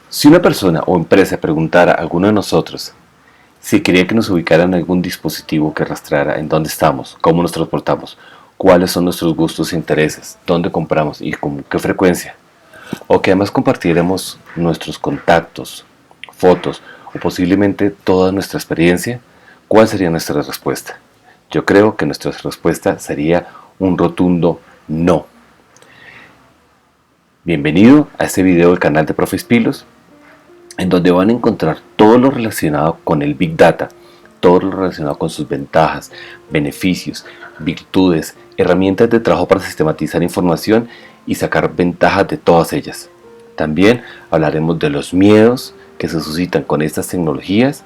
Si una persona o empresa preguntara a alguno de nosotros si quería que nos ubicaran en algún dispositivo que rastreara en dónde estamos, cómo nos transportamos, cuáles son nuestros gustos e intereses, dónde compramos y con qué frecuencia, o que además compartiéramos nuestros contactos, fotos o posiblemente toda nuestra experiencia, ¿cuál sería nuestra respuesta? Yo creo que nuestra respuesta sería un rotundo no. Bienvenido a este video del canal de Profes Pilos, en donde van a encontrar todo lo relacionado con el Big Data, todo lo relacionado con sus ventajas, beneficios, virtudes, herramientas de trabajo para sistematizar información y sacar ventajas de todas ellas. También hablaremos de los miedos que se suscitan con estas tecnologías,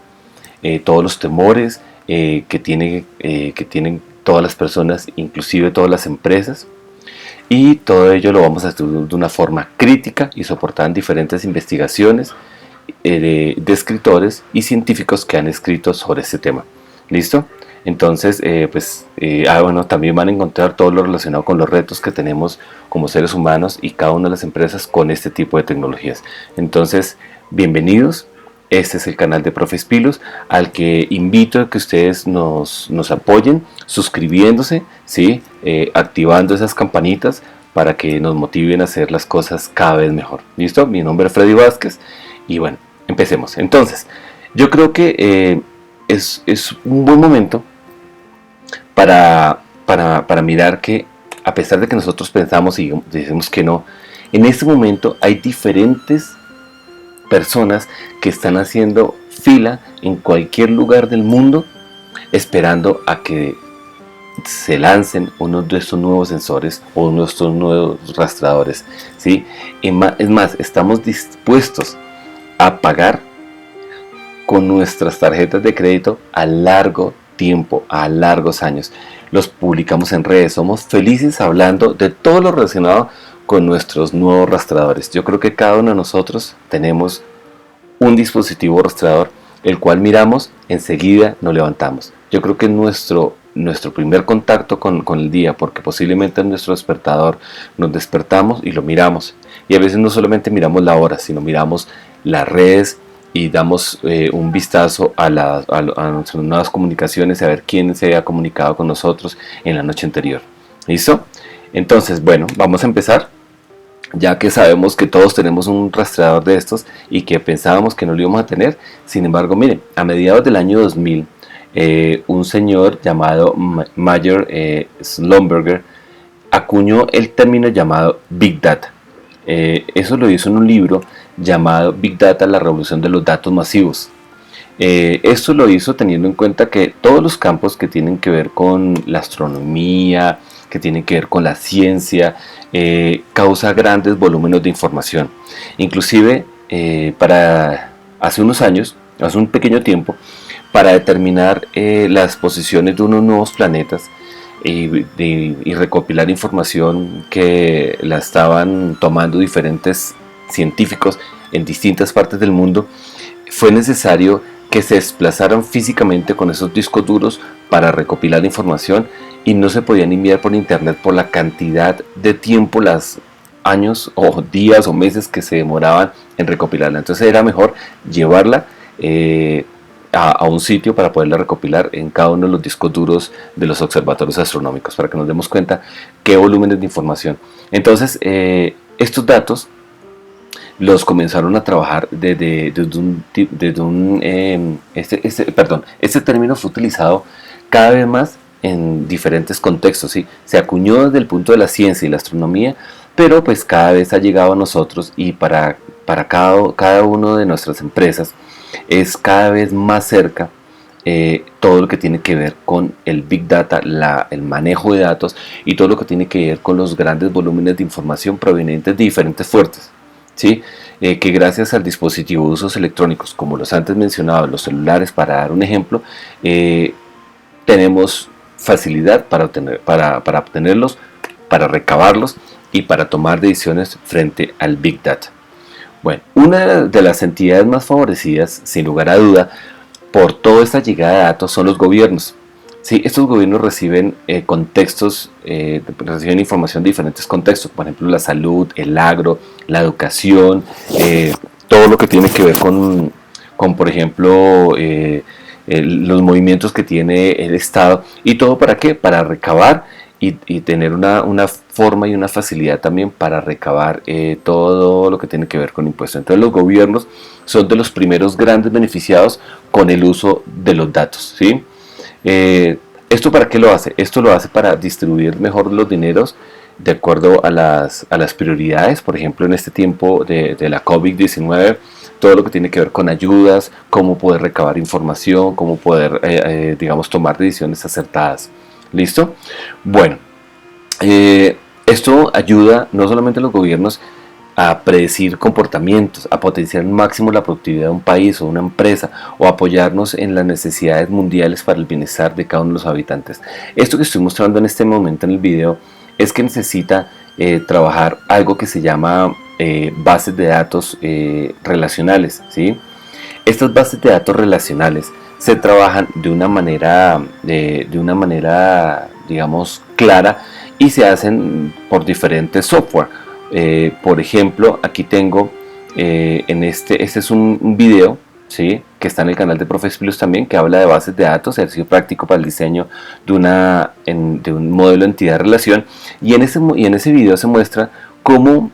todos los temores que tienen todas las personas, inclusive todas las empresas. Y todo ello lo vamos a estudiar de una forma crítica y soportada en diferentes investigaciones de escritores y científicos que han escrito sobre este tema. ¿Listo? Entonces, bueno, también van a encontrar todo lo relacionado con los retos que tenemos como seres humanos y cada una de las empresas con este tipo de tecnologías. Entonces, bienvenidos. Este es el canal de Profes Pilos, al que invito a que ustedes nos apoyen suscribiéndose, ¿sí? Activando esas campanitas para que nos motiven a hacer las cosas cada vez mejor. ¿Listo? Mi nombre es Freddy Vázquez y bueno, empecemos. Entonces, yo creo que es un buen momento para mirar que, a pesar de que nosotros pensamos y decimos que no, en este momento hay diferentes personas que están haciendo fila en cualquier lugar del mundo esperando a que se lancen uno de estos nuevos sensores o uno de estos nuevos rastreadores, ¿sí? Es más, estamos dispuestos a pagar con nuestras tarjetas de crédito a largo tiempo, a largos años. Los publicamos en redes, somos felices hablando de todo lo relacionado con nuestros nuevos rastreadores. Yo creo que cada uno de nosotros tenemos un dispositivo rastreador, el cual miramos, enseguida nos levantamos. Yo creo que nuestro primer contacto con el día, porque posiblemente en nuestro despertador nos despertamos y lo miramos. Y a veces no solamente miramos la hora, sino miramos las redes y damos un vistazo a nuestras nuevas comunicaciones, a ver quién se ha comunicado con nosotros en la noche anterior. ¿Listo? Entonces, bueno, vamos a empezar. Ya que sabemos que todos tenemos un rastreador de estos y que pensábamos que no lo íbamos a tener. Sin embargo, miren, a mediados del año 2000, un señor llamado Mayer Schlumberger acuñó el término llamado Big Data. Eso lo hizo en un libro llamado Big Data, la revolución de los datos masivos. Esto lo hizo teniendo en cuenta que todos los campos que tienen que ver con la astronomía, que tienen que ver con la ciencia, causa grandes volúmenes de información. Inclusive, para hace unos años, hace un pequeño tiempo, para determinar las posiciones de unos nuevos planetas y recopilar información que la estaban tomando diferentes científicos en distintas partes del mundo, fue necesario que se desplazaran físicamente con esos discos duros para recopilar información y no se podían enviar por internet por la cantidad de tiempo, los años o días o meses que se demoraban en recopilarla. Entonces era mejor llevarla a un sitio para poderla recopilar en cada uno de los discos duros de los observatorios astronómicos, para que nos demos cuenta qué volúmenes de información. Entonces estos datos los comenzaron a trabajar este término fue utilizado cada vez más en diferentes contextos, ¿sí? Se acuñó desde el punto de la ciencia y la astronomía, pero pues cada vez ha llegado a nosotros y para cada una de nuestras empresas es cada vez más cerca todo lo que tiene que ver con el Big Data, el manejo de datos y todo lo que tiene que ver con los grandes volúmenes de información provenientes de diferentes fuentes, ¿sí? Que gracias al dispositivo de usos electrónicos, como los antes mencionados, los celulares, para dar un ejemplo, tenemos facilidad para obtenerlos, para recabarlos y para tomar decisiones frente al Big Data. Bueno, una de las entidades más favorecidas, sin lugar a duda, por toda esta llegada de datos son los gobiernos. Sí, estos gobiernos reciben reciben información de diferentes contextos, por ejemplo la salud, el agro, la educación, todo lo que tiene que ver con por ejemplo, los movimientos que tiene el Estado. ¿Y todo para qué? Para recabar y tener una forma y una facilidad también para recabar todo lo que tiene que ver con impuestos. Entonces los gobiernos son de los primeros grandes beneficiados con el uso de los datos, ¿sí? ¿Esto para qué lo hace? Esto lo hace para distribuir mejor los dineros de acuerdo a las prioridades. Por ejemplo, en este tiempo de la COVID-19, todo lo que tiene que ver con ayudas, cómo poder recabar información, cómo poder, digamos, tomar decisiones acertadas. ¿Listo? Bueno, esto ayuda no solamente a los gobiernos a predecir comportamientos, a potenciar al máximo la productividad de un país o una empresa, o apoyarnos en las necesidades mundiales para el bienestar de cada uno de los habitantes. Esto que estoy mostrando en este momento en el video es que necesita trabajar algo que se llama bases de datos relacionales, ¿sí? Estas bases de datos relacionales se trabajan de una manera, digamos, clara, y se hacen por diferentes software. Por ejemplo, aquí tengo este es un video, ¿sí?, que está en el canal de Profes Plus también, que habla de bases de datos, ejercicio práctico para el diseño de un modelo de entidad-relación, y en ese video se muestra cómo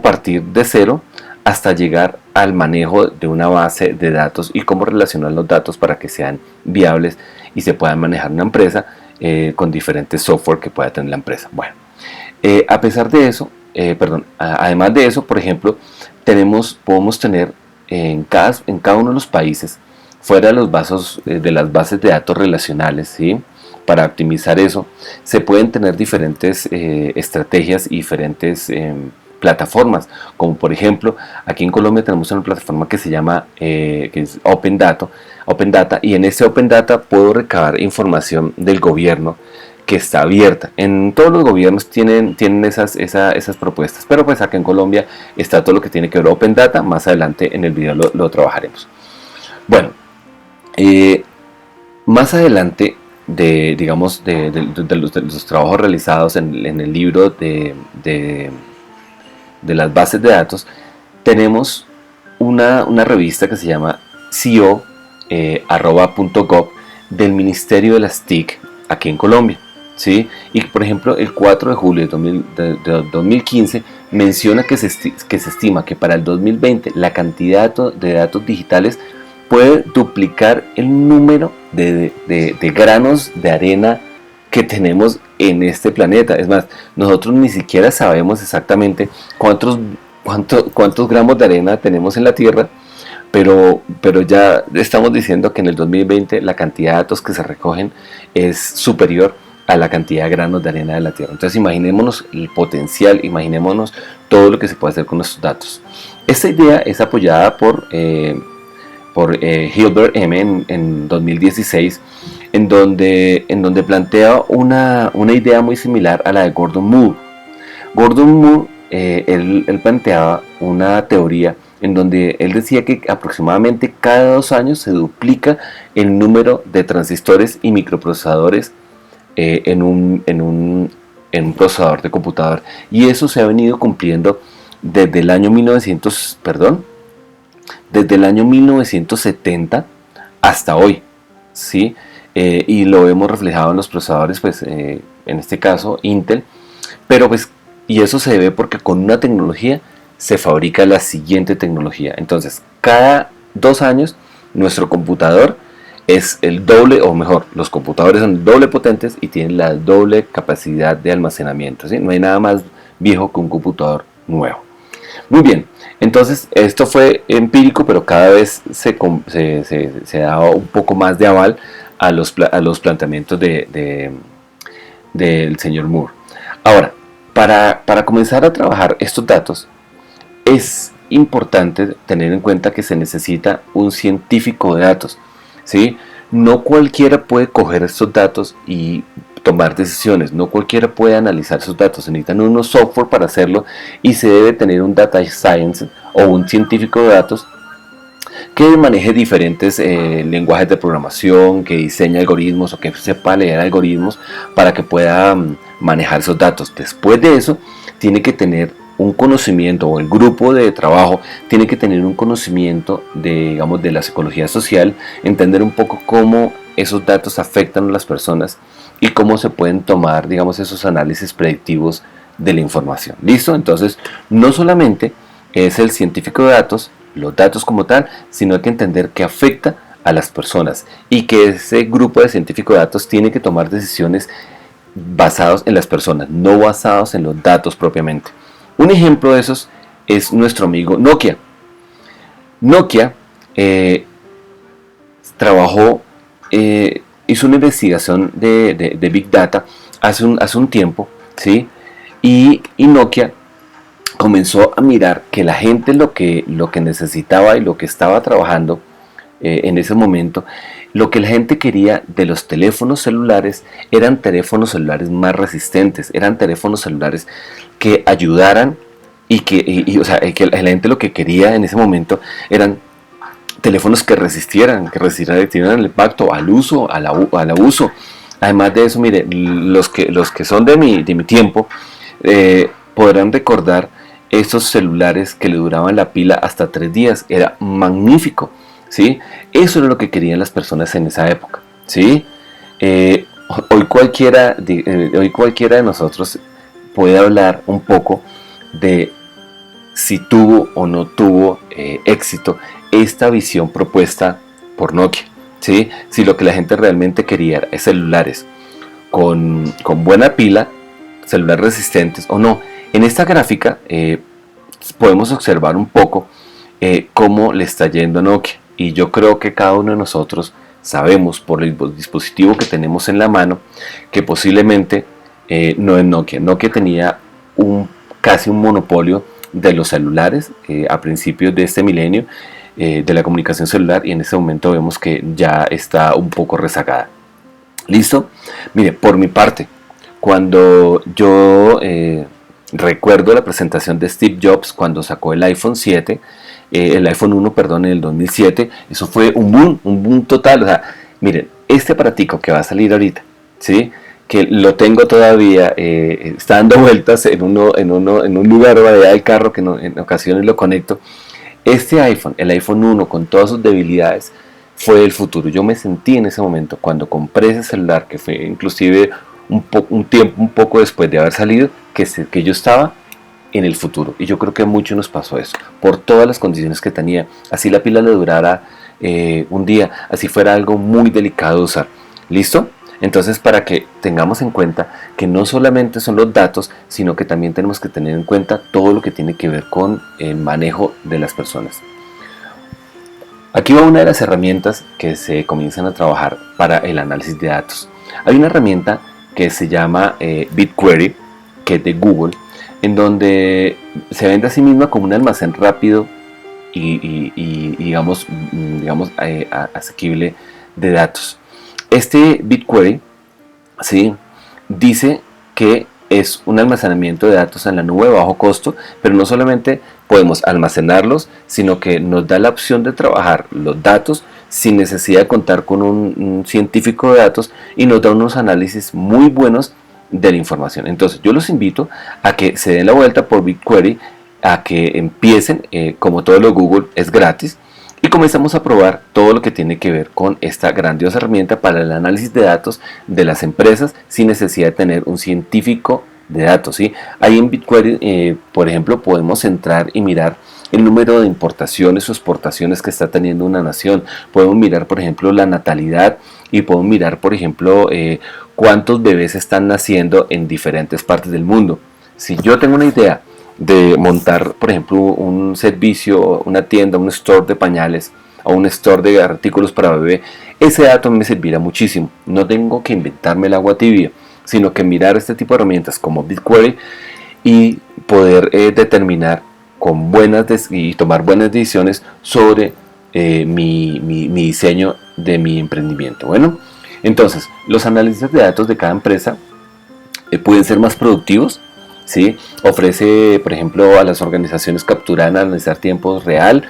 partir de cero hasta llegar al manejo de una base de datos y cómo relacionar los datos para que sean viables y se puedan manejar una empresa con diferentes software que pueda tener la empresa. Bueno, a pesar de eso, además de eso, por ejemplo, podemos tener en cada uno de los países, fuera de las bases de datos relacionales, ¿sí?, para optimizar eso, se pueden tener diferentes estrategias y diferentes plataformas, como por ejemplo, aquí en Colombia tenemos una plataforma que se llama que es Open Data, y en ese Open Data puedo recabar información del gobierno que está abierta. En todos los gobiernos tienen esas propuestas, pero pues acá en Colombia está todo lo que tiene que ver Open Data. Más adelante en el video lo trabajaremos. Bueno, más adelante de los trabajos realizados en el libro de las bases de datos, tenemos una revista que se llama CO.gov del Ministerio de las TIC aquí en Colombia, ¿sí? Y por ejemplo, el 4 de julio de 2015 menciona que se estima que para el 2020 la cantidad de datos digitales puede duplicar el número de granos de arena que tenemos en este planeta. Es más, nosotros ni siquiera sabemos exactamente cuántos gramos de arena tenemos en la Tierra, pero ya estamos diciendo que en el 2020 la cantidad de datos que se recogen es superior a la cantidad de granos de arena de la Tierra. Entonces imaginémonos el potencial, imaginémonos todo lo que se puede hacer con nuestros datos. Esta idea es apoyada por Hilbert M. en 2016, en donde plantea una idea muy similar a la de Gordon Moore. Gordon Moore, él planteaba una teoría en donde él decía que aproximadamente cada 2 años se duplica el número de transistores y microprocesadores en un procesador de computador, y eso se ha venido cumpliendo desde el año 1970 hasta hoy, ¿sí? Y lo vemos reflejado en los procesadores, pues en este caso Intel, pero pues, y eso se debe porque con una tecnología se fabrica la siguiente tecnología. Entonces cada 2 años nuestro computador es el doble, o mejor, los computadores son doble potentes y tienen la doble capacidad de almacenamiento, ¿sí? No hay nada más viejo que un computador nuevo. Muy bien, entonces esto fue empírico, pero cada vez se daba un poco más de aval a los planteamientos del señor Moore. Ahora, para comenzar a trabajar estos datos, es importante tener en cuenta que se necesita un científico de datos, ¿sí? No cualquiera puede coger estos datos y tomar decisiones, no cualquiera puede analizar esos datos, se necesitan unos software para hacerlo, y se debe tener un data science o un científico de datos que maneje diferentes lenguajes de programación, que diseñe algoritmos o que sepa leer algoritmos para que pueda manejar esos datos. Después de eso, tiene que tener un conocimiento, o el grupo de trabajo tiene que tener un conocimiento de, digamos, de la psicología social, entender un poco cómo esos datos afectan a las personas y cómo se pueden tomar, digamos, esos análisis predictivos de la información. ¿Listo? Entonces, no solamente es el científico de datos, los datos como tal, sino hay que entender que afecta a las personas y que ese grupo de científicos de datos tiene que tomar decisiones basados en las personas, no basados en los datos propiamente. Un ejemplo de esos es nuestro amigo Nokia. Nokia trabajó, hizo una investigación de Big Data hace un tiempo, ¿sí? Y Nokia comenzó a mirar que la gente lo que necesitaba y lo que estaba trabajando en ese momento, lo que la gente quería de los teléfonos celulares eran teléfonos celulares más resistentes, eran teléfonos celulares que ayudaran o sea, que la gente lo que quería en ese momento eran teléfonos que resistieran el impacto, al uso, al abuso. Además de eso, mire, los que son de mi tiempo podrán recordar esos celulares que le duraban la pila hasta 3 días. Era magnífico, ¿sí? Eso era lo que querían las personas en esa época, ¿sí? Hoy cualquiera de nosotros puede hablar un poco de si tuvo o no tuvo éxito esta visión propuesta por Nokia, ¿sí? Si lo que la gente realmente quería es celulares con buena pila, celulares resistentes o no. En esta gráfica podemos observar un poco cómo le está yendo a Nokia, y yo creo que cada uno de nosotros sabemos por el dispositivo que tenemos en la mano que posiblemente no es Nokia. Nokia tenía casi un monopolio de los celulares a principios de este milenio, de la comunicación celular, y en este momento vemos que ya está un poco rezagada. ¿Listo? Mire, por mi parte, cuando yo recuerdo la presentación de Steve Jobs cuando sacó el iPhone 7, el iPhone 1, perdón, en el 2007, eso fue un boom total. O sea, miren, este aparatico que va a salir ahorita, ¿sí? Que lo tengo todavía, está dando vueltas en un lugar allá del carro que en ocasiones lo conecto. Este iPhone, el iPhone 1, con todas sus debilidades, fue el futuro. Yo me sentí en ese momento, cuando compré ese celular, que fue inclusive un tiempo un poco después de haber salido, que yo estaba en el futuro. Y yo creo que a muchos nos pasó eso, por todas las condiciones que tenía. Así la pila le durara un día, así fuera algo muy delicado de usar. ¿Listo? Entonces, para que tengamos en cuenta que no solamente son los datos, sino que también tenemos que tener en cuenta todo lo que tiene que ver con el manejo de las personas. Aquí va una de las herramientas que se comienzan a trabajar para el análisis de datos. Hay una herramienta que se llama BigQuery, que es de Google, en donde se vende a sí misma como un almacén rápido y digamos asequible de datos. Este BigQuery, ¿sí?, dice que es un almacenamiento de datos en la nube de bajo costo, pero no solamente podemos almacenarlos, sino que nos da la opción de trabajar los datos sin necesidad de contar con un científico de datos, y nos da unos análisis muy buenos de la información. Entonces yo los invito a que se den la vuelta por BigQuery, a que empiecen, como todo lo Google es gratis, y comenzamos a probar todo lo que tiene que ver con esta grandiosa herramienta para el análisis de datos de las empresas sin necesidad de tener un científico de datos, ¿sí? Ahí en BigQuery, por ejemplo, podemos entrar y mirar el número de importaciones o exportaciones que está teniendo una nación. Podemos mirar, por ejemplo, la natalidad, y podemos mirar, por ejemplo, cuántos bebés están naciendo en diferentes partes del mundo. Si yo tengo una idea de montar, por ejemplo, un servicio, una tienda, un store de pañales o un store de artículos para bebé, ese dato me servirá muchísimo. No tengo que inventarme el agua tibia, sino que mirar este tipo de herramientas como BigQuery y poder determinar y tomar buenas decisiones sobre mi diseño de mi emprendimiento. Bueno, entonces los análisis de datos de cada empresa pueden ser más productivos, ¿sí? Ofrece, por ejemplo, a las organizaciones capturar, analizar tiempo real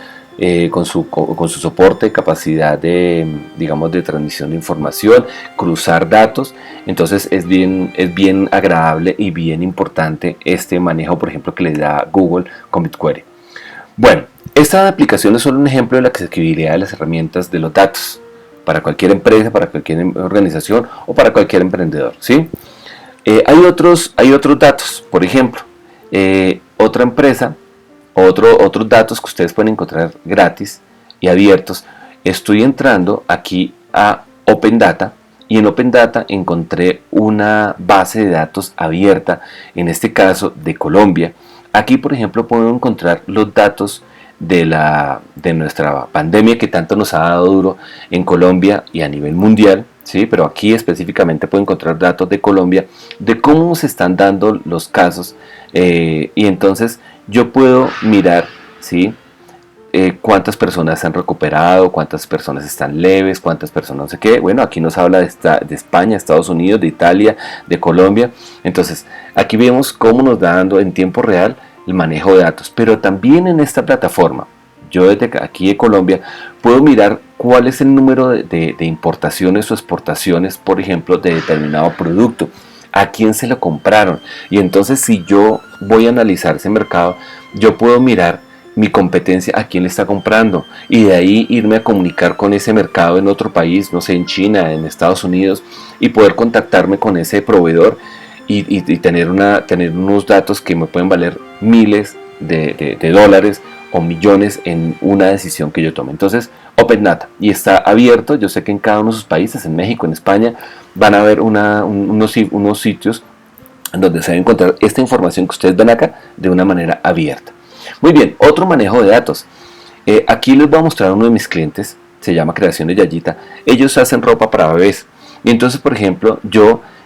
con su soporte, capacidad de, digamos, de transmisión de información, cruzar datos. Entonces es bien agradable y bien importante este manejo, por ejemplo, que le da Google con BigQuery. Bueno, esta aplicación es solo un ejemplo de la accesibilidad de las herramientas de los datos para cualquier empresa, para cualquier organización o para cualquier emprendedor, ¿sí? Hay otros datos, por ejemplo, otra empresa, otros datos que ustedes pueden encontrar gratis y abiertos. Estoy entrando aquí a Open Data y en Open Data encontré una base de datos abierta, en este caso de Colombia. Aquí, por ejemplo, puedo encontrar los datos de nuestra pandemia que tanto nos ha dado duro en Colombia y a nivel mundial, ¿sí? Pero aquí específicamente puedo encontrar datos de Colombia, de cómo se están dando los casos, y entonces yo puedo mirar, ¿sí? Cuántas personas se han recuperado, cuántas personas están leves, cuántas personas no sé qué. Bueno, aquí nos habla de España, Estados Unidos, de Italia, de Colombia. Entonces aquí vemos cómo nos da dando en tiempo real el manejo de datos, pero también en esta plataforma, yo desde aquí de Colombia puedo mirar cuál es el número de importaciones o exportaciones, por ejemplo, de determinado producto, a quién se lo compraron. Y entonces si yo voy a analizar ese mercado, yo puedo mirar mi competencia, a quién le está comprando, y de ahí irme a comunicar con ese mercado en otro país, no sé, en China, en Estados Unidos, y poder contactarme con ese proveedor y tener unos datos que me pueden valer miles de dólares o millones en una decisión que yo tome. Entonces, Open Data, y está abierto. Yo sé que en cada uno de sus países, en México, en España, van a haber unos sitios donde se va a encontrar esta información que ustedes ven acá de una manera abierta. Muy bien, otro manejo de datos. Aquí les voy a mostrar a uno de mis clientes, se llama Creaciones Yayita. Ellos hacen ropa para bebés. Y entonces, por ejemplo,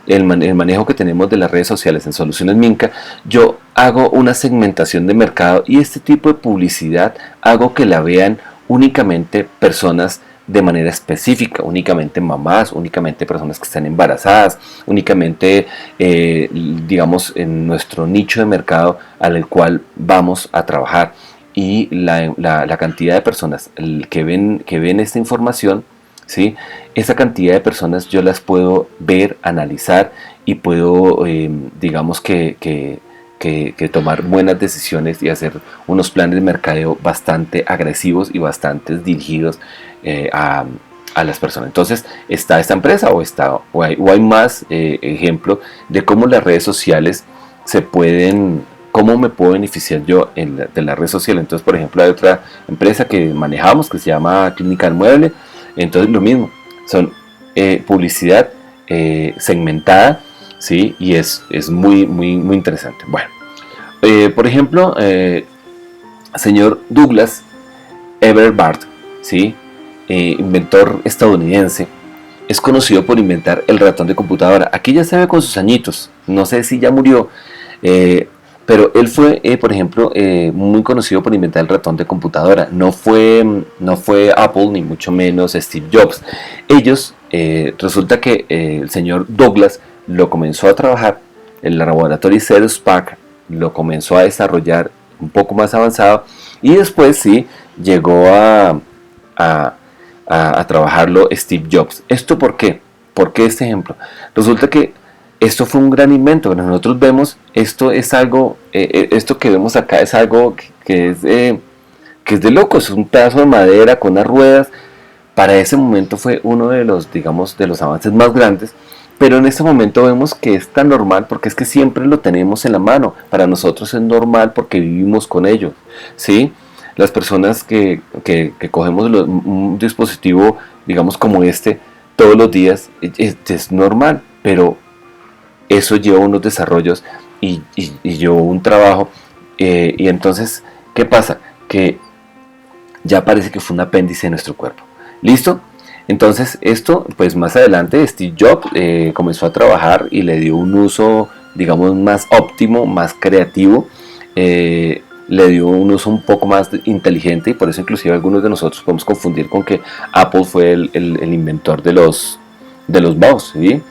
el manejo que tenemos de las redes sociales en Soluciones Minca, yo hago una segmentación de mercado y este tipo de publicidad hago que la vean únicamente personas de manera específica, únicamente mamás, únicamente personas que están embarazadas, únicamente digamos en nuestro nicho de mercado al cual vamos a trabajar. Y la cantidad de personas que ven esta información, ¿sí? Esa cantidad de personas yo las puedo ver, analizar y puedo digamos que tomar buenas decisiones y hacer unos planes de mercadeo bastante agresivos y bastante dirigidos a las personas. Entonces está esta empresa o hay más ejemplo de cómo las redes sociales cómo me puedo beneficiar yo de la red social. Entonces, por ejemplo, hay otra empresa que manejamos que se llama Clínica del Mueble. Entonces lo mismo, son publicidad segmentada, ¿sí? Y es muy interesante. Bueno, por ejemplo, señor Douglas Everett, ¿sí? Inventor estadounidense, es conocido por inventar el ratón de computadora. Aquí ya se ve con sus añitos, no sé si ya murió, pero él fue, por ejemplo, muy conocido por inventar el ratón de computadora. No fue Apple, ni mucho menos Steve Jobs. Ellos, resulta que el señor Douglas lo comenzó a trabajar, el laboratorio Xerox PARC lo comenzó a desarrollar un poco más avanzado, y después sí llegó a trabajarlo Steve Jobs. ¿Esto por qué? ¿Por qué este ejemplo? Resulta que esto fue un gran invento. Nosotros vemos, esto es algo, esto que vemos acá es algo que es de locos. Es un pedazo de madera con unas ruedas. Para ese momento fue uno de los, digamos, de los avances más grandes. Pero en este momento vemos que es tan normal porque es que siempre lo tenemos en la mano. Para nosotros es normal porque vivimos con ello, ¿sí? Las personas que cogemos un dispositivo, digamos, como este, todos los días, es normal, pero eso lleva unos desarrollos y lleva un trabajo, y entonces, ¿qué pasa? Que ya parece que fue un apéndice de nuestro cuerpo. ¿Listo? Entonces esto, pues más adelante Steve Jobs comenzó a trabajar y le dio un uso, digamos, más óptimo, más creativo, le dio un uso un poco más inteligente, y por eso inclusive algunos de nosotros podemos confundir con que Apple fue el inventor de los mouse, ¿sí?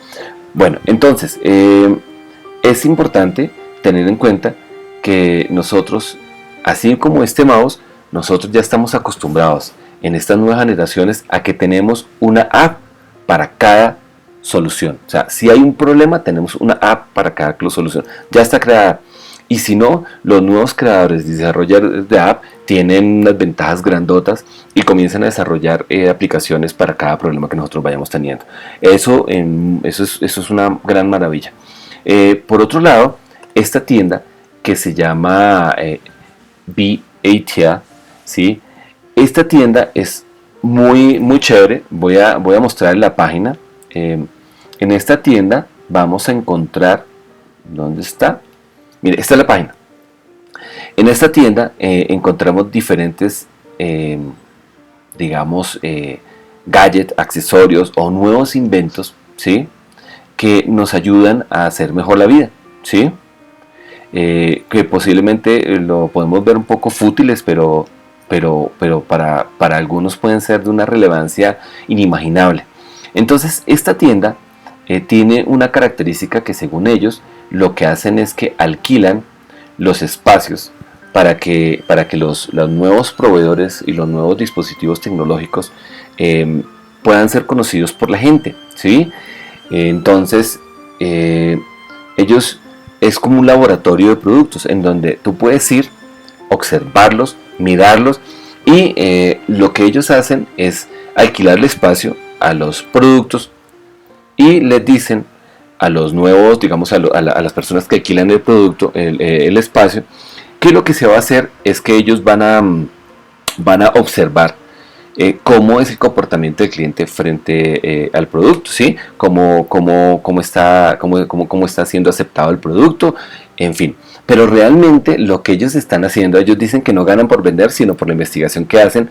Bueno, entonces es importante tener en cuenta que nosotros, así como este mouse, nosotros ya estamos acostumbrados en estas nuevas generaciones a que tenemos una app para cada solución. O sea, si hay un problema, tenemos una app para cada solución. Ya está creada. Y si no, los nuevos creadores y desarrolladores de app tienen unas ventajas grandotas y comienzan a desarrollar aplicaciones para cada problema que nosotros vayamos teniendo. Eso es una gran maravilla. Por otro lado, esta tienda que se llama BATA, ¿sí? Esta tienda es muy chévere. Voy a mostrar la página. En esta tienda vamos a encontrar, ¿dónde está? Mire, esta es la página. En esta tienda encontramos diferentes, gadgets, accesorios o nuevos inventos, ¿sí? Que nos ayudan a hacer mejor la vida, ¿sí? Que posiblemente lo podemos ver un poco fútiles, pero para algunos pueden ser de una relevancia inimaginable. Entonces, esta tienda tiene una característica que, según ellos, lo que hacen es que alquilan los espacios para que los nuevos proveedores y los nuevos dispositivos tecnológicos puedan ser conocidos por la gente, ¿sí? Entonces, ellos es como un laboratorio de productos en donde tú puedes ir, observarlos, mirarlos, y lo que ellos hacen es alquilar el espacio a los productos y les dicen a los nuevos, digamos a las personas que alquilan el producto, el espacio, que lo que se va a hacer es que ellos van a observar cómo es el comportamiento del cliente frente al producto, ¿sí? Cómo está siendo aceptado el producto, en fin. Pero realmente lo que ellos están haciendo, ellos dicen que no ganan por vender, sino por la investigación que hacen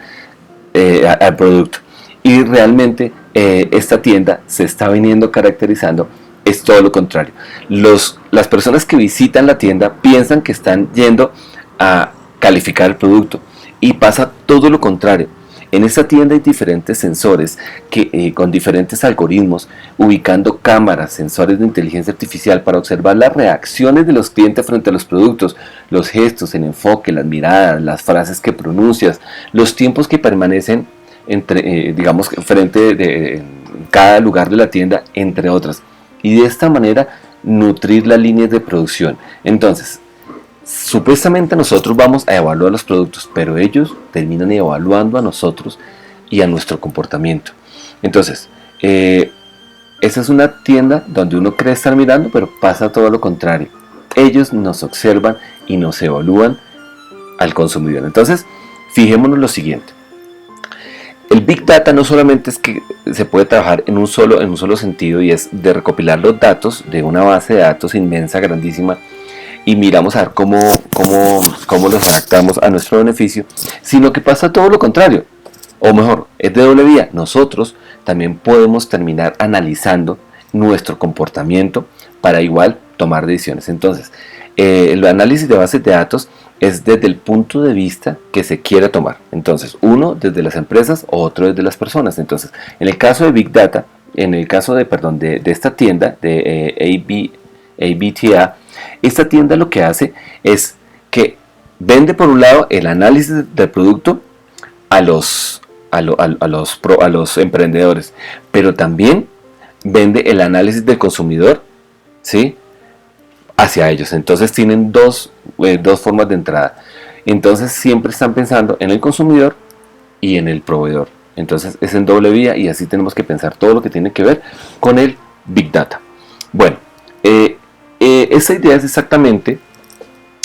al producto. Y realmente esta tienda se está viniendo caracterizando, es todo lo contrario. Las personas que visitan la tienda piensan que están yendo a calificar el producto, y pasa todo lo contrario. En esta tienda hay diferentes sensores con diferentes algoritmos, ubicando cámaras, sensores de inteligencia artificial para observar las reacciones de los clientes frente a los productos, los gestos, el enfoque, las miradas, las frases que pronuncias, los tiempos que permanecen frente de cada lugar de la tienda, entre otras. Y de esta manera nutrir las líneas de producción. Entonces, supuestamente nosotros vamos a evaluar los productos, pero ellos terminan evaluando a nosotros y a nuestro comportamiento. Entonces, esa es una tienda donde uno cree estar mirando, pero pasa todo lo contrario. Ellos nos observan y nos evalúan al consumidor. Entonces, fijémonos lo siguiente. El Big Data no solamente es que se puede trabajar en un solo sentido, y es de recopilar los datos de una base de datos inmensa, grandísima, y miramos a ver cómo los adaptamos a nuestro beneficio, sino que pasa todo lo contrario, o mejor, es de doble vía. Nosotros también podemos terminar analizando nuestro comportamiento para igual tomar decisiones. Entonces, el análisis de bases de datos es desde el punto de vista que se quiera tomar. Entonces, uno desde las empresas, otro desde las personas. Entonces, en el caso de Big Data, en el caso de esta tienda de ABTA, esta tienda lo que hace es que vende, por un lado, el análisis del producto a los emprendedores, pero también vende el análisis del consumidor, ¿sí?, hacia ellos. Entonces tienen dos formas de entrada. Entonces siempre están pensando en el consumidor y en el proveedor. Entonces es en doble vía, y así tenemos que pensar todo lo que tiene que ver con el Big Data. Bueno, esta idea es exactamente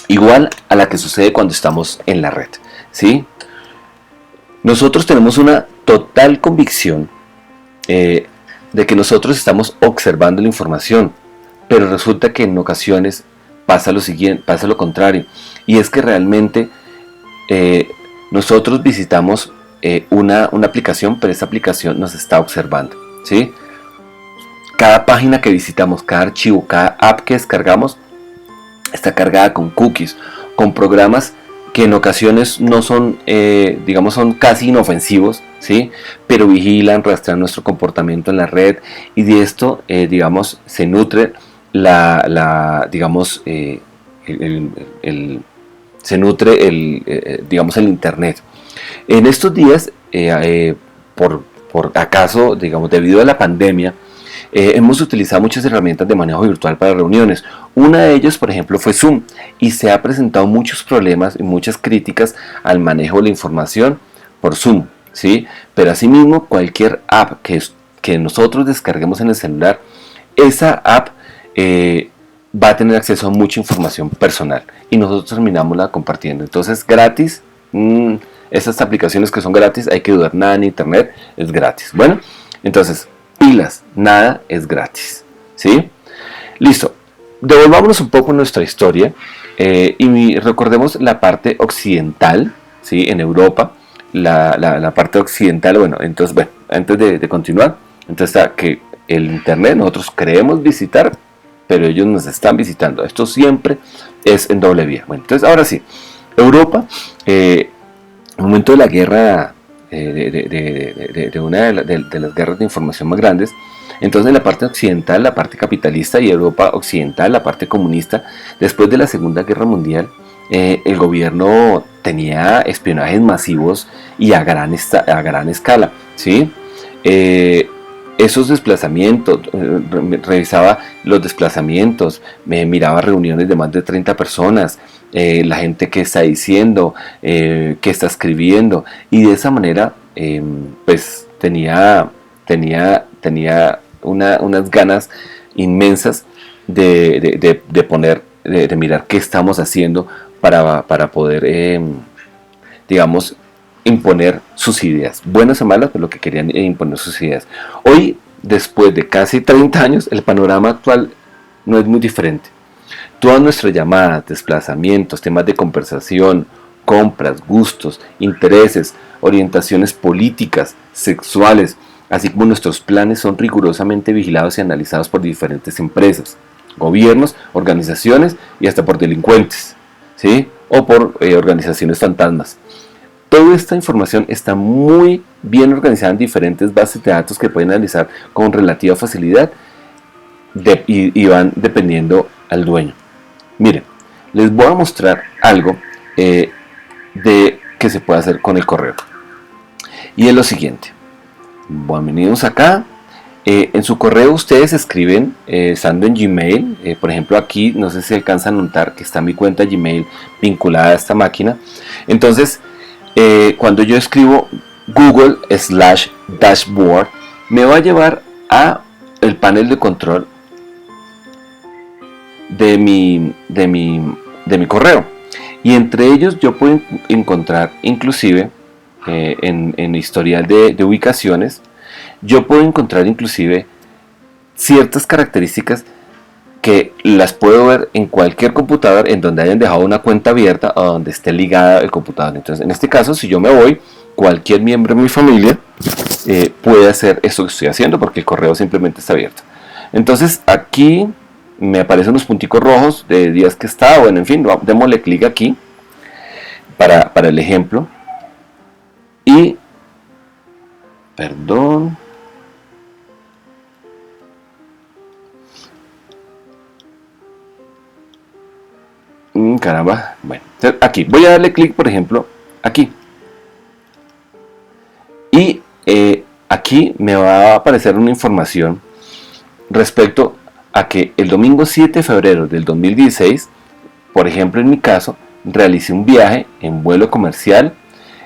igual a la que sucede cuando estamos en la red, ¿sí? Nosotros tenemos una total convicción de que nosotros estamos observando la información, pero resulta que en ocasiones pasa lo contrario, y es que realmente nosotros visitamos una aplicación, pero esta aplicación nos está observando, ¿sí? Cada página que visitamos, cada archivo, cada app que descargamos está cargada con cookies, con programas que en ocasiones no son, son casi inofensivos, ¿sí?, pero vigilan, rastrean nuestro comportamiento en la red, y de esto, se nutre se nutre digamos, el Internet. En estos días, por acaso, digamos, debido a la pandemia, hemos utilizado muchas herramientas de manejo virtual para reuniones. Una de ellas, por ejemplo, fue Zoom, y se ha presentado muchos problemas y muchas críticas al manejo de la información por Zoom, ¿sí? Pero asimismo, cualquier app que nosotros descarguemos en el celular, esa app va a tener acceso a mucha información personal y nosotros terminamos la compartiendo. Entonces, gratis, esas aplicaciones que son gratis, hay que dudar, nada en Internet es gratis. Bueno, entonces, pilas, nada es gratis, ¿sí? Listo, devolvámonos un poco en nuestra historia y recordemos la parte occidental, ¿sí? En Europa, la parte occidental. Bueno, entonces, bueno, antes de continuar, entonces está que el Internet nosotros creemos visitar, pero ellos nos están visitando. Esto siempre es en doble vía. Bueno, entonces ahora sí, Europa, en el momento de la guerra, de una de las guerras de información más grandes, entonces la parte occidental, la parte capitalista, y Europa occidental, la parte comunista, después de la Segunda Guerra Mundial, el gobierno tenía espionajes masivos y a gran escala, ¿sí? Esos desplazamientos, revisaba los desplazamientos, miraba reuniones de más de 30 personas, la gente que está diciendo, que está escribiendo, y de esa manera pues tenía unas ganas inmensas de mirar qué estamos haciendo para poder, digamos, imponer sus ideas, buenas o malas, pero lo que querían imponer sus ideas. Hoy, después de casi 30 años, el panorama actual no es muy diferente. Todas nuestras llamadas, desplazamientos, temas de conversación, compras, gustos, intereses, orientaciones políticas, sexuales, así como nuestros planes, son rigurosamente vigilados y analizados por diferentes empresas, gobiernos, organizaciones y hasta por delincuentes, ¿sí? O por organizaciones fantasmas. Toda esta información está muy bien organizada en diferentes bases de datos que pueden analizar con relativa facilidad y van dependiendo al dueño. Miren, les voy a mostrar algo que se puede hacer con el correo. Y es lo siguiente. Bienvenidos acá. En su correo ustedes escriben, estando en Gmail, por ejemplo aquí, no sé si alcanzan a notar que está mi cuenta Gmail vinculada a esta máquina. Entonces, cuando yo escribo Google/dashboard, me va a llevar a el panel de control de mi correo, y entre ellos yo puedo encontrar inclusive en historial de ubicaciones, yo puedo encontrar inclusive ciertas características que las puedo ver en cualquier computador en donde hayan dejado una cuenta abierta o donde esté ligada el computador. Entonces, en este caso, si yo me voy, cualquier miembro de mi familia puede hacer esto que estoy haciendo, porque el correo simplemente está abierto. Entonces, aquí me aparecen unos punticos rojos de días que está. Bueno, en fin, démosle clic aquí para el ejemplo. Y, perdón, caramba, bueno, aquí voy a darle clic, por ejemplo, aquí, y aquí me va a aparecer una información respecto a que el domingo 7 de febrero del 2016, por ejemplo, en mi caso, realicé un viaje en vuelo comercial,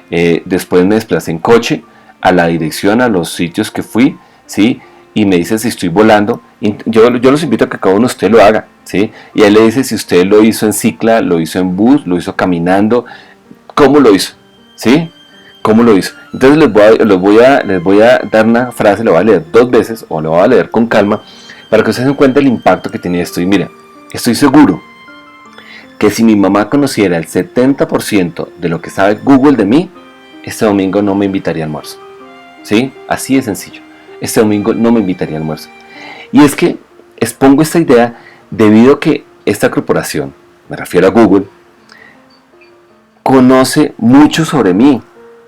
después me desplacé en coche a la dirección, a los sitios que fui, ¿sí? Y me dice si estoy volando. Yo los invito a que cada uno de ustedes lo haga, ¿sí? Y ahí le dice si usted lo hizo en cicla, lo hizo en bus, lo hizo caminando, cómo lo hizo, ¿sí? ¿Cómo lo hizo? Entonces les voy a dar una frase, lo voy a leer 2 veces o lo voy a leer con calma para que ustedes se den cuenta del impacto que tiene esto. Y mira, estoy seguro que si mi mamá conociera el 70% de lo que sabe Google de mí, este domingo no me invitaría a almuerzo, ¿sí? Así de sencillo. Este domingo no me invitaría a almuerzo. Y es que expongo esta idea debido a que esta corporación, me refiero a Google, conoce mucho sobre mí,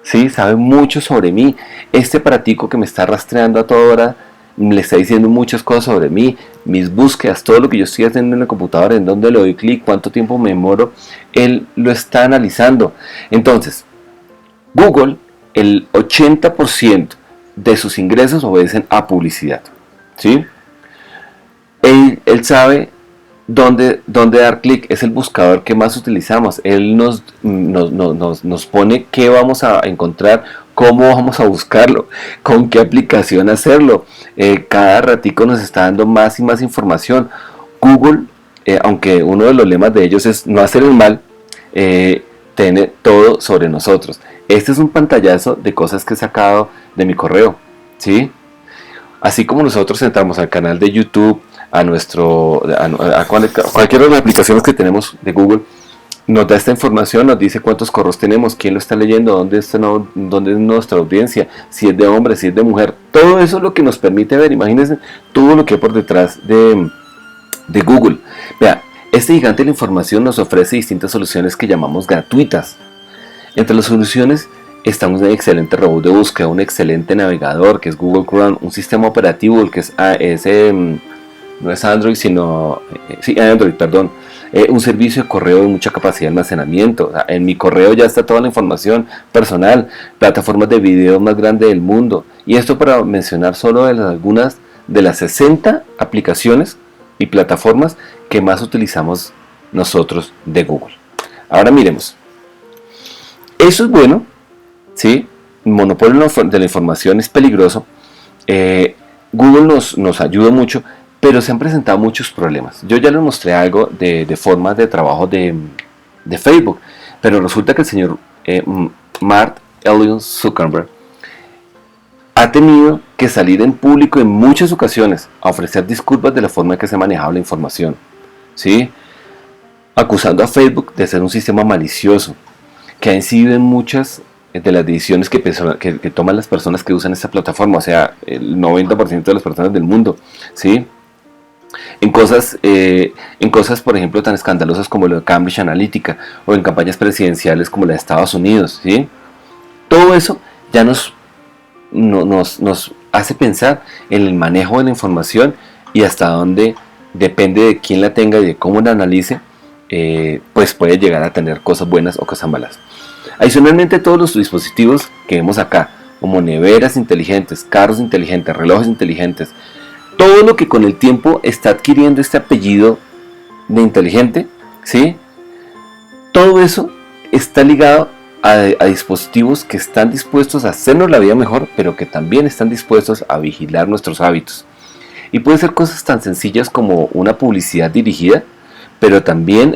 ¿sí? Sabe mucho sobre mí. Este aparatico que me está rastreando a toda hora le está diciendo muchas cosas sobre mí, mis búsquedas, todo lo que yo estoy haciendo en la computadora, en dónde le doy clic, cuánto tiempo me demoro, él lo está analizando. Entonces, Google, el 80% de sus ingresos obedecen a publicidad, ¿sí? Él sabe dónde dar clic, es el buscador que más utilizamos. Él nos pone qué vamos a encontrar, cómo vamos a buscarlo, con qué aplicación hacerlo. Cada ratico nos está dando más y más información. Google, aunque uno de los lemas de ellos es no hacer el mal, tiene todo sobre nosotros. Este es un pantallazo de cosas que he sacado de mi correo, ¿sí? Así como nosotros entramos al canal de YouTube, a cualquiera de las aplicaciones que tenemos de Google, nos da esta información, nos dice cuántos correos tenemos, quién lo está leyendo, dónde es nuestra audiencia, si es de hombre, si es de mujer. Todo eso es lo que nos permite ver. Imagínense todo lo que hay por detrás de Google. Vea, este gigante de la información nos ofrece distintas soluciones que llamamos gratuitas. Entre las soluciones estamos en un excelente robot de búsqueda, un excelente navegador que es Google Chrome, un sistema operativo el que no es Android, sino Android, perdón. Un servicio de correo de mucha capacidad de almacenamiento. O sea, en mi correo ya está toda la información personal, plataformas de video más grandes del mundo. Y esto para mencionar solo algunas de las 60 aplicaciones y plataformas que más utilizamos nosotros de Google. Ahora miremos. Eso es bueno, ¿sí? El monopolio de la información es peligroso. Google nos ayuda mucho, pero se han presentado muchos problemas. Yo ya les mostré algo de formas de trabajo de Facebook, pero resulta que el señor Mark Zuckerberg ha tenido que salir en público en muchas ocasiones a ofrecer disculpas de la forma en que se manejaba la información, ¿sí? Acusando a Facebook de ser un sistema malicioso, que ha incidido en muchas de las decisiones que toman las personas que usan esta plataforma, o sea, el 90% de las personas del mundo, ¿sí? En cosas, por ejemplo, tan escandalosas como lo de Cambridge Analytica, o en campañas presidenciales como la de Estados Unidos, ¿sí? Todo eso ya nos hace pensar en el manejo de la información y hasta dónde, depende de quién la tenga y de cómo la analice, pues puede llegar a tener cosas buenas o cosas malas. Adicionalmente, todos los dispositivos que vemos acá, como neveras inteligentes, carros inteligentes, relojes inteligentes, todo lo que con el tiempo está adquiriendo este apellido de inteligente, ¿sí? Todo eso está ligado a dispositivos que están dispuestos a hacernos la vida mejor, pero que también están dispuestos a vigilar nuestros hábitos. Y puede ser cosas tan sencillas como una publicidad dirigida, pero también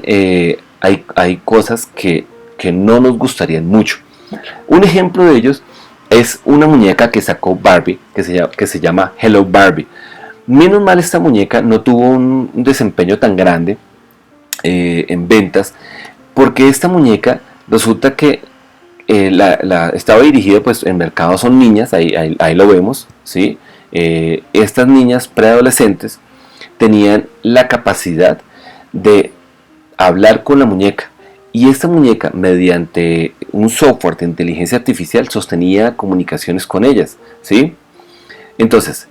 hay cosas que no nos gustarían mucho. Un ejemplo de ellos es una muñeca que sacó Barbie, que se llama Hello Barbie. Menos mal esta muñeca no tuvo un desempeño tan grande en ventas, porque esta muñeca resulta que estaba dirigida, pues en mercado son niñas, ahí lo vemos, ¿sí? Estas niñas preadolescentes tenían la capacidad de hablar con la muñeca, y esta muñeca, mediante un software de inteligencia artificial, sostenía comunicaciones con ellas, ¿sí? Entonces,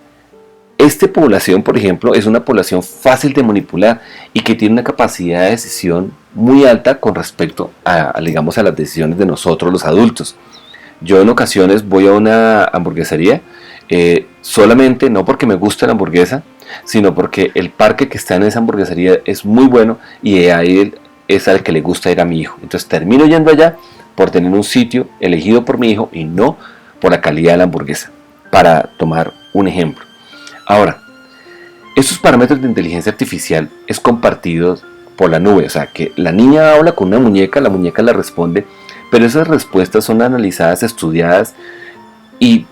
esta población, por ejemplo, es una población fácil de manipular y que tiene una capacidad de decisión muy alta con respecto digamos, a las decisiones de nosotros los adultos. Yo en ocasiones voy a una hamburguesería, solamente no porque me gusta la hamburguesa, sino porque el parque que está en esa hamburguesería es muy bueno y a él es al que le gusta ir a mi hijo. Entonces termino yendo allá por tener un sitio elegido por mi hijo y no por la calidad de la hamburguesa, para tomar un ejemplo. Ahora, estos parámetros de inteligencia artificial es compartidos por la nube, o sea que la niña habla con una muñeca, la muñeca le responde, pero esas respuestas son analizadas, estudiadas y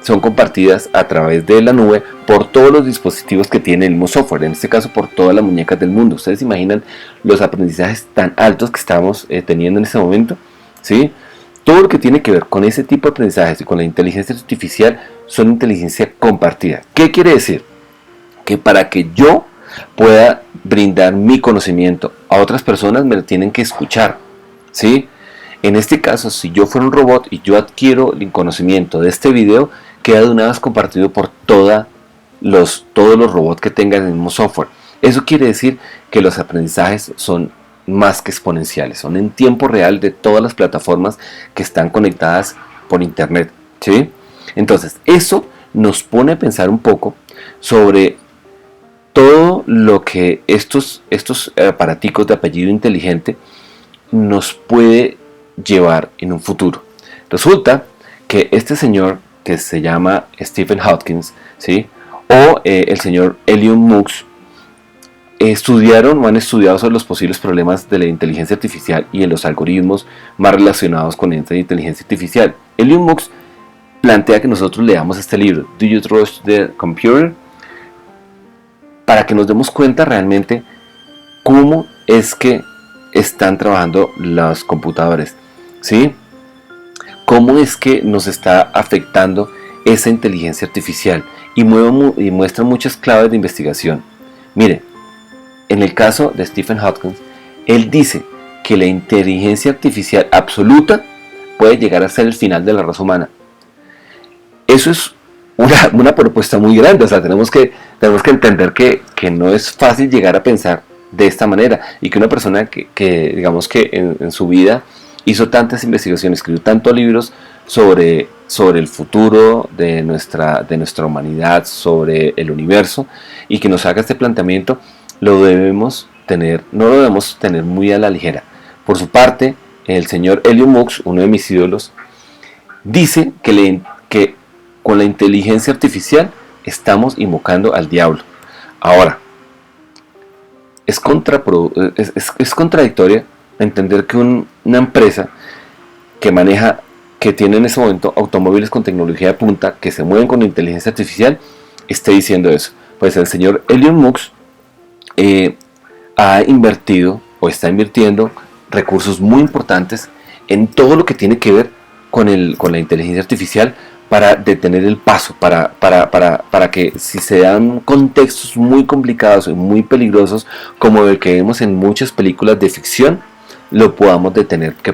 son compartidas a través de la nube por todos los dispositivos que tiene el mismo software, en este caso por todas las muñecas del mundo. ¿Ustedes imaginan los aprendizajes tan altos que estamos teniendo en este momento? ¿Sí? Todo lo que tiene que ver con ese tipo de aprendizajes y con la inteligencia artificial son inteligencia compartida. ¿Qué quiere decir? Que para que yo pueda brindar mi conocimiento a otras personas me lo tienen que escuchar, ¿sí? En este caso, si yo fuera un robot y yo adquiero el conocimiento de este video, queda de una vez compartido por todos los robots que tengan el mismo software. Eso quiere decir que los aprendizajes son más que exponenciales, son en tiempo real de todas las plataformas que están conectadas por internet, ¿sí? Entonces, eso nos pone a pensar un poco sobre todo lo que estos aparaticos de apellido inteligente nos puede llevar en un futuro. Resulta que este señor que se llama Stephen Hawking, ¿sí? O el señor Elon Musk estudiaron o han estudiado sobre los posibles problemas de la inteligencia artificial y en los algoritmos más relacionados con esta inteligencia artificial. Elon Musk plantea que nosotros leamos este libro, Do You Trust the Computer? Para que nos demos cuenta realmente cómo es que están trabajando los computadores, ¿sí? Cómo es que nos está afectando esa inteligencia artificial y muestra muchas claves de investigación. Mire, en el caso de Stephen Hawking, él dice que la inteligencia artificial absoluta puede llegar a ser el final de la raza humana. Eso es una propuesta muy grande, o sea, tenemos que entender que no es fácil llegar a pensar de esta manera y que una persona que digamos que en su vida hizo tantas investigaciones, escribió tantos libros sobre el futuro de nuestra humanidad, sobre el universo, y que nos haga este planteamiento, no lo debemos tener muy a la ligera. Por su parte, el señor Elon Musk, uno de mis ídolos, dice que con la inteligencia artificial estamos invocando al diablo. Ahora, es contradictoria entender que una empresa que tiene en ese momento automóviles con tecnología de punta que se mueven con inteligencia artificial esté diciendo eso. Pues el señor Elon Musk ha invertido o está invirtiendo recursos muy importantes en todo lo que tiene que ver con la inteligencia artificial para detener el paso, para que si se dan contextos muy complicados y muy peligrosos como el que vemos en muchas películas de ficción, lo podamos detener, que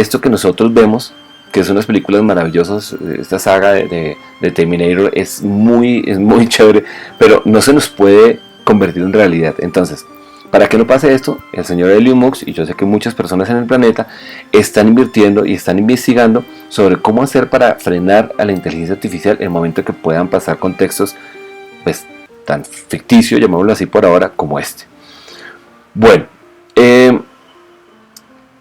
esto que nosotros vemos, que son unas películas maravillosas, esta saga de Terminator es muy chévere, pero no se nos puede convertir en realidad. Entonces, para que no pase esto, el señor Elon Musk y yo sé que muchas personas en el planeta están invirtiendo y están investigando sobre cómo hacer para frenar a la inteligencia artificial en el momento que puedan pasar contextos pues tan ficticios, llamémoslo así por ahora, como este. Bueno,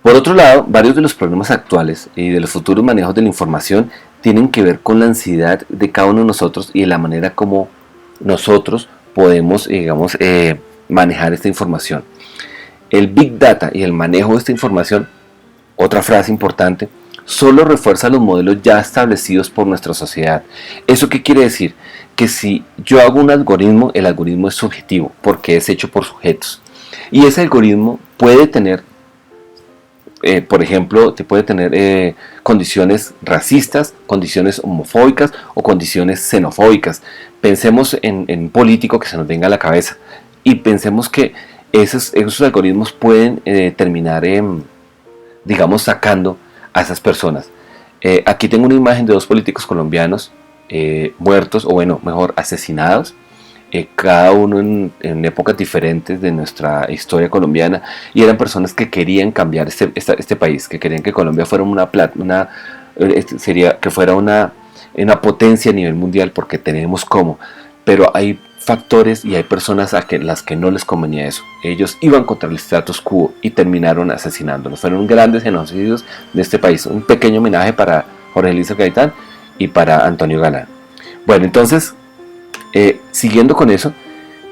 por otro lado, varios de los problemas actuales y de los futuros manejos de la información tienen que ver con la ansiedad de cada uno de nosotros y de la manera como nosotros podemos, digamos, manejar esta información. El Big Data y el manejo de esta información, otra frase importante, solo refuerza los modelos ya establecidos por nuestra sociedad. ¿Eso qué quiere decir? Que si yo hago un algoritmo, el algoritmo es subjetivo porque es hecho por sujetos. Y ese algoritmo puede tener, por ejemplo, puede tener condiciones racistas, condiciones homofóbicas o condiciones xenofóbicas. Pensemos en un político que se nos venga a la cabeza y pensemos que esos algoritmos pueden terminar, digamos, sacando a esas personas. Aquí tengo una imagen de dos políticos colombianos muertos, o bueno, mejor asesinados, cada uno en épocas diferentes de nuestra historia colombiana, y eran personas que querían cambiar este país, que querían que Colombia fuera una potencia a nivel mundial, porque tenemos cómo, pero hay factores y hay personas las que no les convenía eso. Ellos iban contra el status quo y terminaron asesinándolos. Fueron grandes genocidios de este país. Un pequeño homenaje para Jorge Eliezer Gaitán y para Antonio Galán. Bueno, entonces, siguiendo con eso,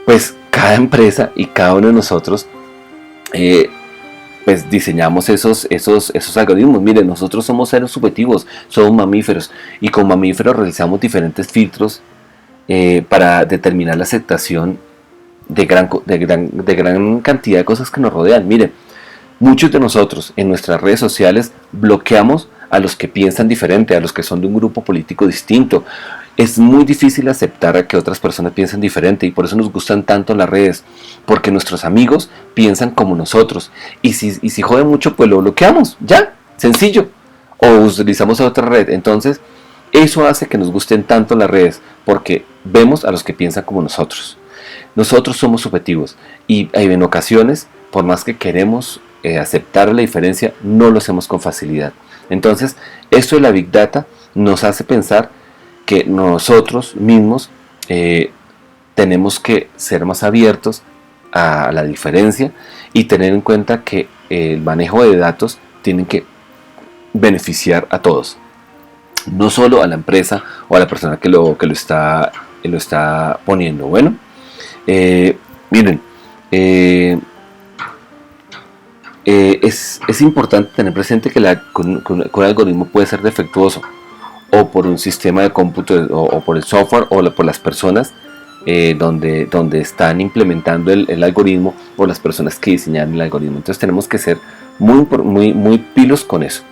pues cada empresa y cada uno de nosotros pues diseñamos esos algoritmos. Miren, nosotros somos seres subjetivos, somos mamíferos, y con mamíferos realizamos diferentes filtros para determinar la aceptación de gran cantidad de cosas que nos rodean. Miren, muchos de nosotros en nuestras redes sociales bloqueamos a los que piensan diferente, a los que son de un grupo político distinto. Es muy difícil aceptar a que otras personas piensen diferente, y por eso nos gustan tanto las redes, porque nuestros amigos piensan como nosotros, y si jode mucho, pues lo bloqueamos, ya, sencillo, o utilizamos otra red. Entonces, Eso hace que nos gusten tanto las redes, porque vemos a los que piensan como nosotros. Nosotros somos subjetivos y en ocasiones, por más que queremos aceptar la diferencia, no lo hacemos con facilidad. Entonces, esto de la Big Data nos hace pensar que nosotros mismos tenemos que ser más abiertos a la diferencia y tener en cuenta que el manejo de datos tiene que beneficiar a todos, no solo a la empresa o a la persona que lo está poniendo. Bueno, miren, es importante tener presente que un algoritmo puede ser defectuoso, o por un sistema de cómputo, o por el software, o por las personas donde están implementando el algoritmo, o las personas que diseñaron el algoritmo. Entonces tenemos que ser muy pilos con eso.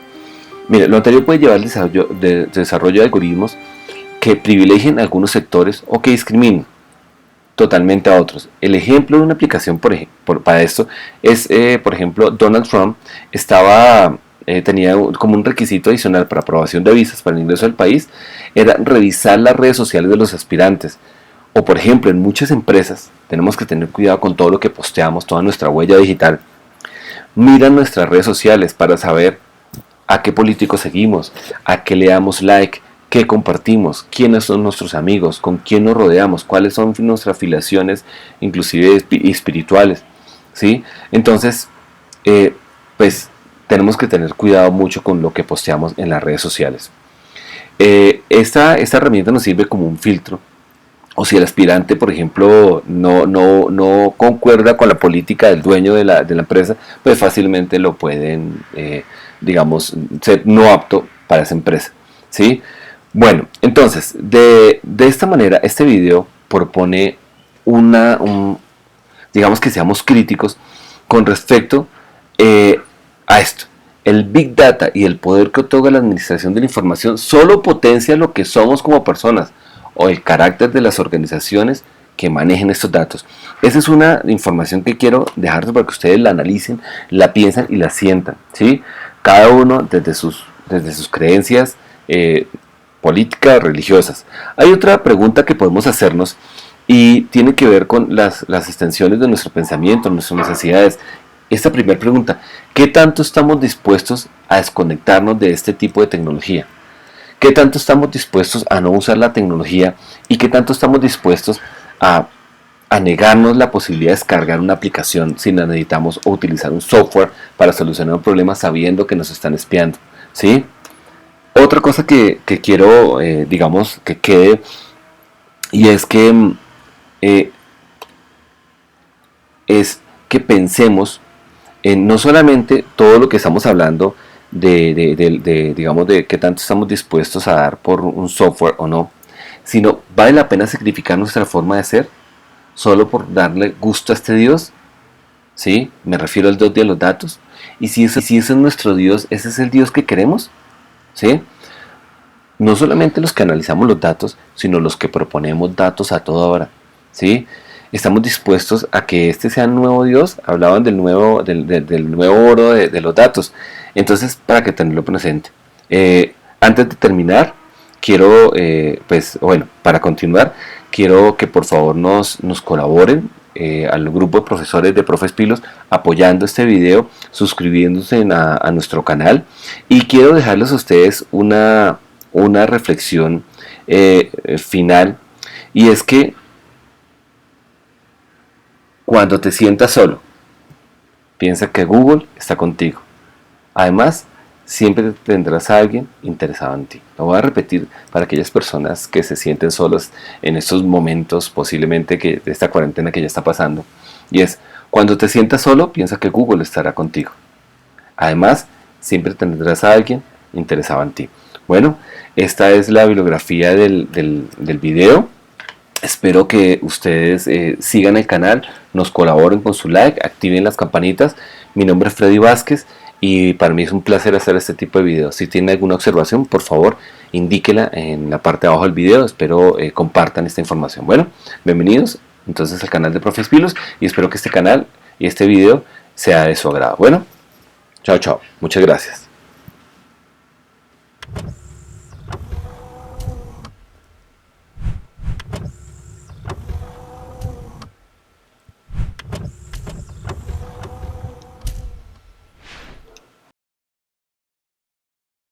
Mire, lo anterior puede llevar al desarrollo de algoritmos que privilegien a algunos sectores o que discriminen totalmente a otros. El ejemplo de una aplicación para esto es, por ejemplo, Donald Trump tenía como un requisito adicional para aprobación de visas para el ingreso al país, era revisar las redes sociales de los aspirantes. O por ejemplo, en muchas empresas tenemos que tener cuidado con todo lo que posteamos, toda nuestra huella digital. Miran nuestras redes sociales para saber a qué políticos seguimos, a qué le damos like, qué compartimos, quiénes son nuestros amigos, con quién nos rodeamos, cuáles son nuestras afiliaciones, inclusive espirituales, ¿sí? Entonces, pues tenemos que tener cuidado mucho con lo que posteamos en las redes sociales. Esta herramienta nos sirve como un filtro, o si el aspirante, por ejemplo, no concuerda con la política del dueño de la empresa, pues fácilmente lo pueden, digamos, ser no apto para esa empresa, ¿sí? Bueno, entonces, de esta manera, este video propone digamos que seamos críticos con respecto a esto. El Big Data y el poder que otorga la administración de la información solo potencia lo que somos como personas, o el carácter de las organizaciones que manejen estos datos. Esa es una información que quiero dejar para que ustedes la analicen, la piensen y la sientan, ¿sí? Cada uno desde sus creencias políticas, religiosas. Hay otra pregunta que podemos hacernos y tiene que ver con las extensiones de nuestro pensamiento, nuestras necesidades. Esta primera pregunta: ¿qué tanto estamos dispuestos a desconectarnos de este tipo de tecnología? ¿Qué tanto estamos dispuestos a no usar la tecnología? ¿Y qué tanto estamos dispuestos a negarnos la posibilidad de descargar una aplicación si la necesitamos, o utilizar un software para solucionar un problema sabiendo que nos están espiando? ¿Sí? Otra cosa que quiero, digamos, que quede, y es que pensemos en no solamente todo lo que estamos hablando digamos, de qué tanto estamos dispuestos a dar por un software o no, sino vale la pena sacrificar nuestra forma de ser solo por darle gusto a este Dios, ¿sí? Me refiero al Dios de los datos. Y si ese es nuestro Dios, ese es el Dios que queremos, ¿sí? No solamente los que analizamos los datos, sino los que proponemos datos a toda hora, ¿sí? Estamos dispuestos a que este sea el nuevo Dios. Hablaban del nuevo oro de los datos. Entonces, para que tenerlo presente. Antes de terminar, quiero, para continuar, quiero que por favor nos colaboren al grupo de profesores de Profes Pilos, apoyando este video, suscribiéndose a nuestro canal. Y quiero dejarles a ustedes una reflexión final, y es que cuando te sientas solo, piensa que Google está contigo. Además, siempre tendrás a alguien interesado en ti. Lo voy a repetir para aquellas personas que se sienten solos en estos momentos, posiblemente de esta cuarentena que ya está pasando. Y es: cuando te sientas solo, piensa que Google estará contigo. Además, siempre tendrás a alguien interesado en ti. Bueno, esta es la bibliografía del video. Espero que ustedes sigan el canal, nos colaboren con su like, activen las campanitas. Mi nombre es Freddy Vázquez y para mí es un placer hacer este tipo de videos. Si tienen alguna observación, por favor, indíquela en la parte de abajo del video. Espero compartan esta información. Bueno, bienvenidos entonces al canal de Profes Pilos y espero que este canal y este video sea de su agrado. Bueno, chao, chao. Muchas gracias.